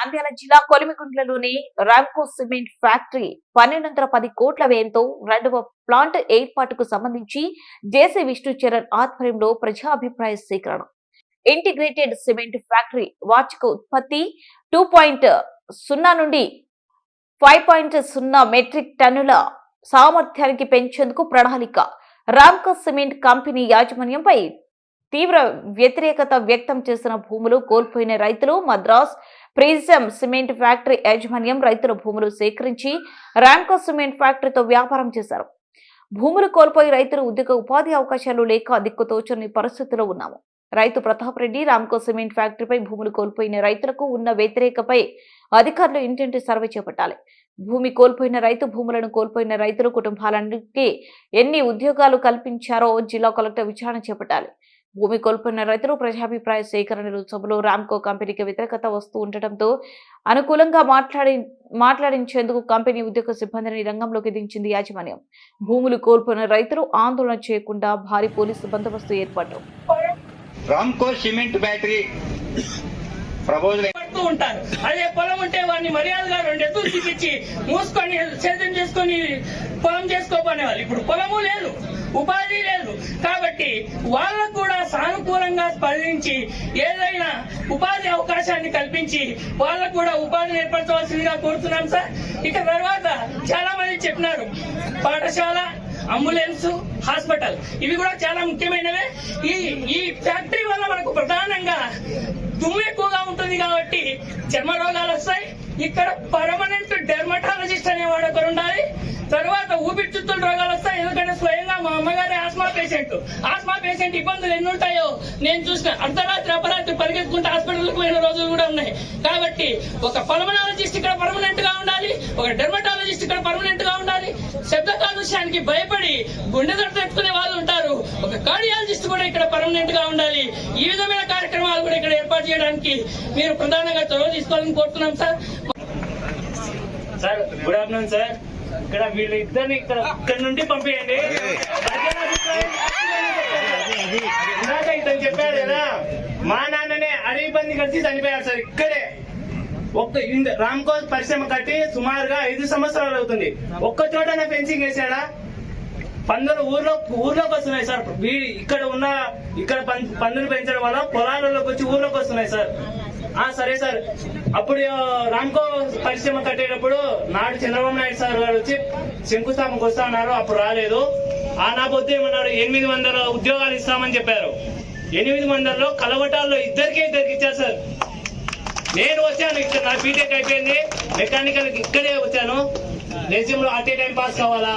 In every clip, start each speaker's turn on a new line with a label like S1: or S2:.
S1: నంద్యాల జిల్లా కొలిమిగుండ్లలోని Ramco cement factory 1210 కోట్ల వ్యయంతో రెండవ ప్లాంట్ ఏర్పాటుకు సంబంధించి జేసీ విష్ణుచరణ్ ఆధ్వర్యంలో ప్రజాభిప్రాయ సేకరణ. ఇంటిగ్రేటెడ్ సిమెంట్ ఫ్యాక్టరీ వార్షిక ఉత్పత్తి 2.0 నుండి 5.0 మెట్రిక్ టన్నుల సామర్థ్యానికి పెంచేందుకు ప్రణాళిక. రామ్కో సిమెంట్ కంపెనీ యాజమాన్యంపై తీవ్ర వ్యతిరేకత వ్యక్తం చేసిన భూములు కోల్పోయిన రైతులు మద్రాస్ ప్రిజం సిమెంట్ ఫ్యాక్టరీ యాజమాన్యం రైతుల భూములు సేకరించి రామ్కో సిమెంట్ ఫ్యాక్టరీతో వ్యాపారం చేశారు. భూములు కోల్పోయి రైతులు ఉపాధి అవకాశాలు లేక దిక్కుతోచని పరిస్థితిలో ఉన్నాము. రైతు ప్రతాప్ రెడ్డి రామ్కో సిమెంట్ ఫ్యాక్టరీపై భూములు కోల్పోయిన రైతులకు ఉన్న వ్యతిరేకపై అధికారులు ఇంటింటి సర్వే చేపట్టాలి. భూమి కోల్పోయిన రైతు భూములను కోల్పోయిన రైతులు కుటుంబాలన్నిటికీ ఎన్ని ఉద్యోగాలు కల్పించారో జిల్లా కలెక్టర్ విచారణ చేపట్టాలి. భూమి కోల్పోయిన రైతులు ప్రజాభిప్రాయ సేకరణ సభలో రామ్కో కంపెనీకి వ్యతిరేకత వస్తూ ఉండటంతో అనుకూలంగా మాట్లాడించేందుకు కంపెనీ ఉద్యోగ సిబ్బందిని రంగంలోకి దించింది యాజమాన్యం. భూములు కోల్పోయిన రైతులు ఆందోళన చేయకుండా భారీ పోలీసు బందోబస్తు ఏర్పాటు.
S2: రామ్కో సిమెంట్ ఫ్యాక్టరీ ప్రపోజల్
S3: ఉంటారు. అదే పొలం ఉంటే వాడిని మర్యాదగా 2 ఎత్తులు చూపించి మూసుకొని సేద్యం చేసుకొని పొలం చేసుకోపోనే వాళ్ళు. ఇప్పుడు పొలము లేదు, ఉపాధి లేదు. కాబట్టి వాళ్ళకు కూడా సానుకూలంగా స్పందించి ఏదైనా ఉపాధి అవకాశాన్ని కల్పించి వాళ్ళకు కూడా ఉపాధిని ఏర్పరచవలసిందిగా కోరుతున్నాం సార్. ఇక తర్వాత చాలా మంది చెప్పినారు, పాఠశాల, అంబులెన్స్, హాస్పిటల్ ఇవి కూడా చాలా ముఖ్యమైనవే. ఈ ఫ్యాక్టరీ వల్ల మనకు ప్రధానంగా దుమ్ము ఎక్కువగా ఉంటుంది కాబట్టి చర్మ రోగాలు వస్తాయి. ఇక్కడ పర్మనెంట్ డెర్మటాలజిస్ట్ అనేవాడు ఒకరు ఉండాలి. తర్వాత ఊపిరితిత్తుల రోగాలు వస్తాయి. ఎందుకంటే స్వయంగా మా అమ్మగారి ఆస్మా పేషెంట్ ఇబ్బందులు ఎన్ని ఉంటాయో నేను చూసిన. అర్ధరాత్రి పరిగెత్తుకుంటే హాస్పిటల్కి పోయిన రోజులు కూడా ఉన్నాయి. కాబట్టి ఒక పల్మనాలజిస్ట్ ఇక్కడ పర్మనెంట్ గా ఉండాలి, ఒక డెర్మటాలజిస్ట్ ఇక్కడ పర్మనెంట్ గా ఉండాలి. శబ్ద కాలుష్యానికి భయపడి గుండె దడ తెచ్చుకునే వాళ్ళు ఉంటారు. ఒక కార్డియాలజిస్ట్ కూడా ఇక్కడ పర్మనెంట్ గా ఉండాలి. ఈ విధమైన కార్యక్రమాలు కూడా ఇక్కడ ఏర్పాటు చేయడానికి మీరు ప్రధానంగా చొరవ తీసుకోవాలని కోరుతున్నాం సార్.
S4: Good afternoon sir. ఇక్కడ వీళ్ళిద్దరిని ఇక్కడ నుండి పంపేయండి. ఇందాక ఇతను చెప్పాడు కదా, మా నాన్ననే అడవి పంది కలిసి చనిపోయారు సార్. ఇక్కడే రామ్కో పరిశ్రమ కట్టి సుమారుగా 5 సంవత్సరాలు అవుతుంది. ఒక్క చోట ఫెన్సింగ్ వేసాడా? పందులు ఊర్లోకి వస్తున్నాయి సార్. ఇక్కడ పందులు పెంచడం వల్ల పొలాలలోకి వచ్చి ఊర్లోకి వస్తున్నాయి సార్. సరే సార్, అప్పుడు రామ్కో పరిశ్రమ కట్టేటప్పుడు నాడు చంద్రబాబు నాయుడు సార్ గారు వచ్చి శంకుస్థాపనకు వస్తా అన్నారు. అప్పుడు రాలేదు. నా పొద్దు ఏమన్నారు, 800 ఉద్యోగాలు ఇస్తామని చెప్పారు. 800లో కలవటాల్లో ఇద్దరికి ఇచ్చారు సార్. నేను వచ్చాను, ఇక్కడ నా బీటెక్ అయిపోయింది, మెకానికల్ ఇక్కడే వచ్చాను. దేశంలో అటే టైం పాస్ కావాలా?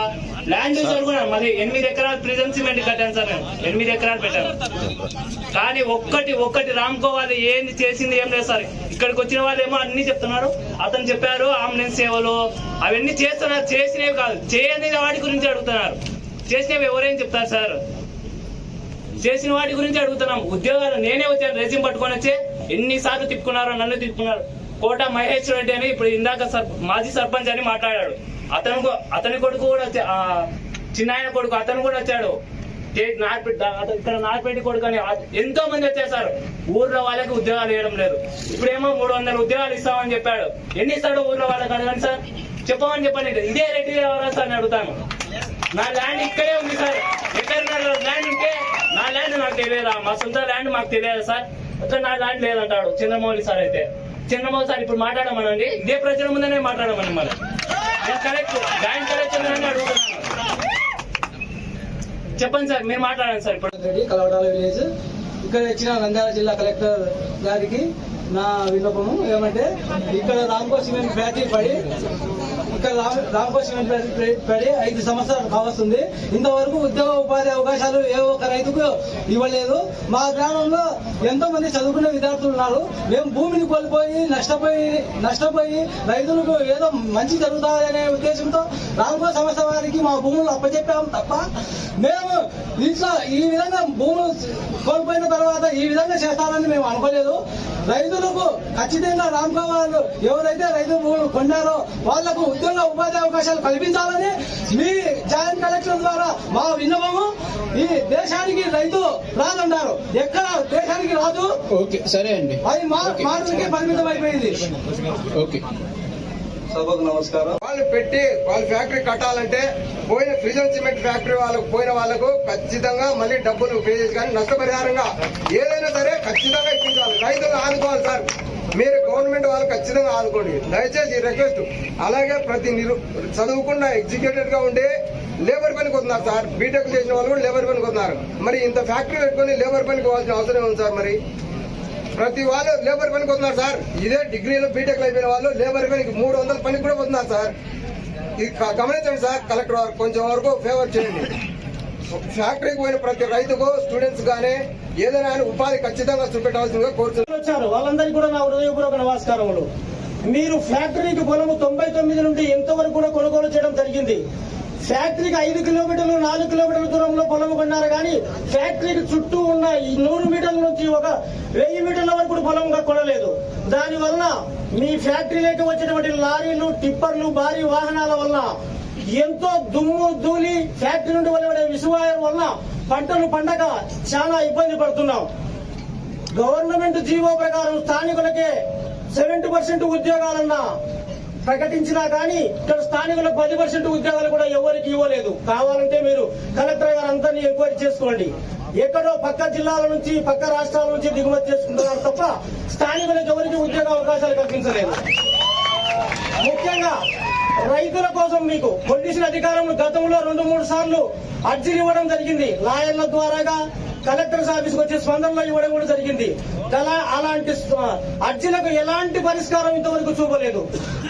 S4: ల్యాండ్ యూజర్ కూడా మరి 8 ఎకరాలు ప్రిజం సిమెంట్ కట్టాను సార్. నేను 8 ఎకరాలు పెట్టాను. కానీ ఒక్కటి రామ్కో వాళ్ళు ఏంది చేసింది ఏం లేదు సార్. ఇక్కడికి వచ్చిన వాళ్ళు ఏమో అన్ని చెప్తున్నారు. అతను చెప్పారు అంబులెన్స్ సేవలు అవన్నీ చేస్తున్నారు. చేసినవి కాదు, చేయని వాటి గురించి అడుగుతున్నారు. చేసినవి ఎవరేం చెప్తారు సార్? చేసిన వాటి గురించి అడుగుతున్నాం. ఉద్యోగాలు నేనే వచ్చాను, రెజ్యూమ్ పట్టుకొని వచ్చి ఎన్నిసార్లు తిప్పుకున్నారో నన్ను తిప్పుకున్నారు. కోట మహేష్ రెడ్డి అని ఇప్పుడు ఇందాక మాజీ సర్పంచ్ అని మాట్లాడాడు. అతని కొడుకు కూడా చిన్నాయన కొడుకు అతను కూడా వచ్చాడు. ఇక్కడ నార్పేట కొడుకు అని ఎంతో మంది వచ్చారు సార్. ఊర్లో వాళ్ళకి ఉద్యోగాలు ఇవ్వడం లేదు. ఇప్పుడేమో 300 ఉద్యోగాలు ఇస్తామని చెప్పాడు. ఎన్ని ఇస్తాడు ఊర్లో వాళ్ళకి అడగండి సార్, చెప్పమని చెప్పండి. ఇదే రెడ్డి ఎవరా సార్ అని అడుగుతాను. నా ల్యాండ్ ఇక్కడే ఉంది సార్. ఎక్కడ ల్యాండ్ ఉంటే నా ల్యాండ్ నాకు తెలియదా? మా సొంత ల్యాండ్ మాకు తెలియదు సార్. అక్కడ నా ల్యాండ్ లేదంటాడు చంద్రమౌళి సార్. అయితే చంద్రమౌళి సార్ ఇప్పుడు మాట్లాడమనండి, ఇదే ప్రజల ముందనే మాట్లాడమని. మరి కరెక్ట్ జాయింట్ కలెక్టర్ అని అడుగుతున్నాను. చెప్పండి సార్, మీరు మాట్లాడండి సార్. ఇప్పుడు
S5: కలవటాల విలేజ్ ఇక్కడ ఇచ్చిన నంద్యాల జిల్లా కలెక్టర్ గారికి నా విన్నపము ఏమంటే, ఇక్కడ రామ్కో సిమెంట్ ఫ్యాక్టరీ పడి 5 సంవత్సరాలు కావస్తుంది. ఇంతవరకు ఉపాధి అవకాశాలు ఏ ఒక్క రైతుకు ఇవ్వలేదు. మా గ్రామంలో ఎంతో మంది చదువుకునే విద్యార్థులు ఉన్నారు. మేము భూమిని కోల్పోయి నష్టపోయి రైతులకు ఏదో మంచి జరుగుతాయనే ఉద్దేశంతో రామ్కో సంస్థ వారికి మా భూములు అప్పచెప్పాము తప్ప మేము ఇట్లా ఈ విధంగా భూములు కోల్పోయిన తర్వాత ఈ విధంగా చేస్తామని మేము అనుకోలేదు. రైతులకు ఖచ్చితంగా రామ్కో వాళ్ళు ఎవరైతే రైతు భూములు కొన్నారో వాళ్లకు ఉద్యోగ ఉపాధి అవకాశాలు కల్పించాలని మీ జాయింట్ కలెక్టర్ ద్వారా మా విన్నపము. ఈ దేశానికి రైతు రాదన్నారు, ఎక్కడ దేశానికి రాదు.
S6: ఓకే, సరే అండి.
S5: అది మాటలకే పరిమితం అయిపోయింది.
S6: ఓకే,
S7: సభకు నమస్కారం. వాళ్ళు పెట్టి వాళ్ళ ఫ్యాక్టరీ కట్టాలంటే పోయిన ఫ్రిజన్ సిమెంట్ ఫ్యాక్టరీ వాళ్ళకు పోయిన వాళ్ళకు ఖచ్చితంగా మళ్ళీ డబ్బులు పే చేసి కానీ నష్టపరిహారంగా ఏదైనా సరే ఖచ్చితంగా ఇప్పించాలి. రైతులు ఆదుకోవాలి సార్. మీరు గవర్నమెంట్ వాళ్ళు ఖచ్చితంగా ఆదుకోండి దయచేసి రిక్వెస్ట్. అలాగే ప్రతి చదువుకున్న ఎగ్జిక్యూటివ్ గా ఉండే లేబర్ పనికి వస్తున్నారు సార్. బీటెక్ చేసిన వాళ్ళు కూడా లేబర్ పనికి వస్తున్నారు. మరి ఇంత ఫ్యాక్టరీ పెట్టుకుని లేబర్ పనికి పోవాల్సిన అవసరం ఉంది సార్. మరి ప్రతి వాళ్ళు లేబర్ పనికి వస్తున్నారు సార్. ఇదే డిగ్రీలో బీటెక్ అయిపోయిన వాళ్ళు లేబర్ పనికి 300 పనికి కూడా వస్తున్నారు సార్. ఇది గమనించండి సార్. కలెక్టర్ వారు కొంచెం వరకు ఫేవర్ చేయండి. ఫ్యాక్టరీకి పోయిన ప్రతి రైతుకు స్టూడెంట్స్ గానీ ఏదైనా ఉపాధి ఖచ్చితంగా చూపెట్టాల్సిందిగా కోరుతున్నారు.
S8: వచ్చారు వాళ్ళందరికీ కూడా నా హృదయపూర్వక నమస్కారములు. మీరు ఫ్యాక్టరీకి పొలము 99 నుండి ఎంతవరకు కూడా కొనుగోలు చేయడం జరిగింది. ఫ్యాక్టరీకి 5 కిలోమీటర్లు 4 కిలోమీటర్ల దూరంలో పొలం కొన్నారు కానీ ఫ్యాక్టరీకి చుట్టూ ఉన్న 100 మీటర్ల నుంచి ఒక 1000 మీటర్ల వరకు పొలంగా కొనలేదు. దానివల్ల మీ ఫ్యాక్టరీలోకి వచ్చినటువంటి లారీలు, టిప్పర్లు, భారీ వాహనాల వల్ల ఎంతో దుమ్ము ధూళి ఫ్యాక్టరీ నుండి వెలువడే విషవాయువు వల్ల పంటలు పండగ చాలా ఇబ్బంది పడుతున్నాం. గవర్నమెంట్ జీవో ప్రకారం స్థానికులకే 70% ఉద్యోగాలన్నా ప్రకటించినా కానీ ఇక్కడ స్థానికులకు 10% ఉద్యోగాలు కూడా ఎవరికి ఇవ్వలేదు. కావాలంటే మీరు కలెక్టర్ గారు అందరినీ ఎంక్వైరీ చేసుకోండి. ఎక్కడో పక్క జిల్లాల నుంచి పక్క రాష్ట్రాల నుంచి దిగుమతి చేసుకుంటున్నారు తప్ప స్థానికులకు ఎవరికి ఉద్యోగ అవకాశాలు కల్పించలేదు. ముఖ్యంగా రైతుల కోసం మీకు పొలిటీషియన్ అధికారులు గతంలో 2-3 సార్లు అర్జీలు ఇవ్వడం జరిగింది. లాయర్ల ద్వారాగా కలెక్టర్ ఆఫీస్కి వచ్చే స్పందనలో ఇవ్వడం కూడా జరిగింది. అలాంటి అర్జీలకు ఎలాంటి పరిష్కారం ఇంతవరకు చూపలేదు.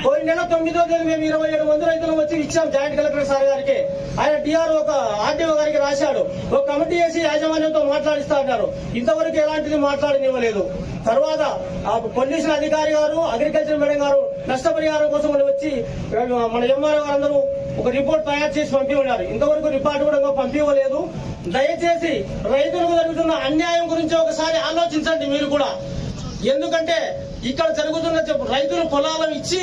S8: పోయిన నెల 9వ తేదీ మేము 27 మంది రైతులు వచ్చి ఇచ్చాం జాయింట్ కలెక్టర్ సార్ గారికి. ఆయన డిఆర్ఓ ఆర్టీఓ గారికి రాశాడు. ఒక కమిటీ వేసి యాజమాన్యంతో మాట్లాడిస్తా అన్నారు. ఇంతవరకు ఎలాంటిది మాట్లాడనివ్వలేదు. తర్వాత పొల్యూషన్ అధికారి గారు, అగ్రికల్చర్ మేడం గారు నష్టపరిహారం కోసం వచ్చి మన ఎంఆర్ఓ గారందరూ ఒక రిపోర్ట్ తయారు చేసి పంపివ్వన్నారు. ఇంతవరకు రిపోర్ట్ కూడా పంపివ్వలేదు. దయచేసి రైతులకు జరుగుతున్న అన్యాయం గురించి ఒకసారి ఆలోచించండి మీరు కూడా. ఎందుకంటే ఇక్కడ జరుగుతున్న రైతులు పొలాలను ఇచ్చి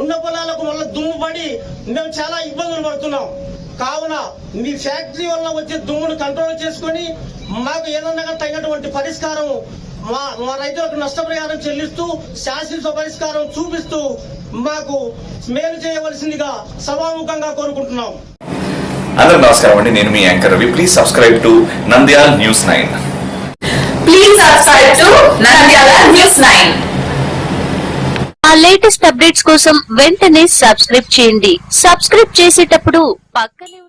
S8: ఉన్న పొలాలకు మళ్ళీ దుమ్ము పడి మేము చాలా ఇబ్బందులు పడుతున్నాం. కావున మీ ఫ్యాక్టరీ వల్ల వచ్చే దుమ్మును కంట్రోల్ చేసుకుని మాకు ఏదన్నా తగినటువంటి పరిష్కారం మా రైతులకు నష్టపరిహారం చెల్లిస్తూ శాశ్వత పరిష్కారం చూపిస్తూ మాకు మేలు చేయవలసిందిగా సభాముఖంగా కోరుకుంటున్నాం.
S9: అందరూ నమస్కారం అండి. నేను మీ anchor Ravi. Please subscribe to Nandyal news 9.
S10: Please subscribe to Nandyal news 9.
S11: ఆ లేటెస్ట్ అప్డేట్స్ కోసం వెంటనే సబ్స్క్రైబ్ చేయండి. సబ్స్క్రైబ్ చేసేటప్పుడు పక్కనే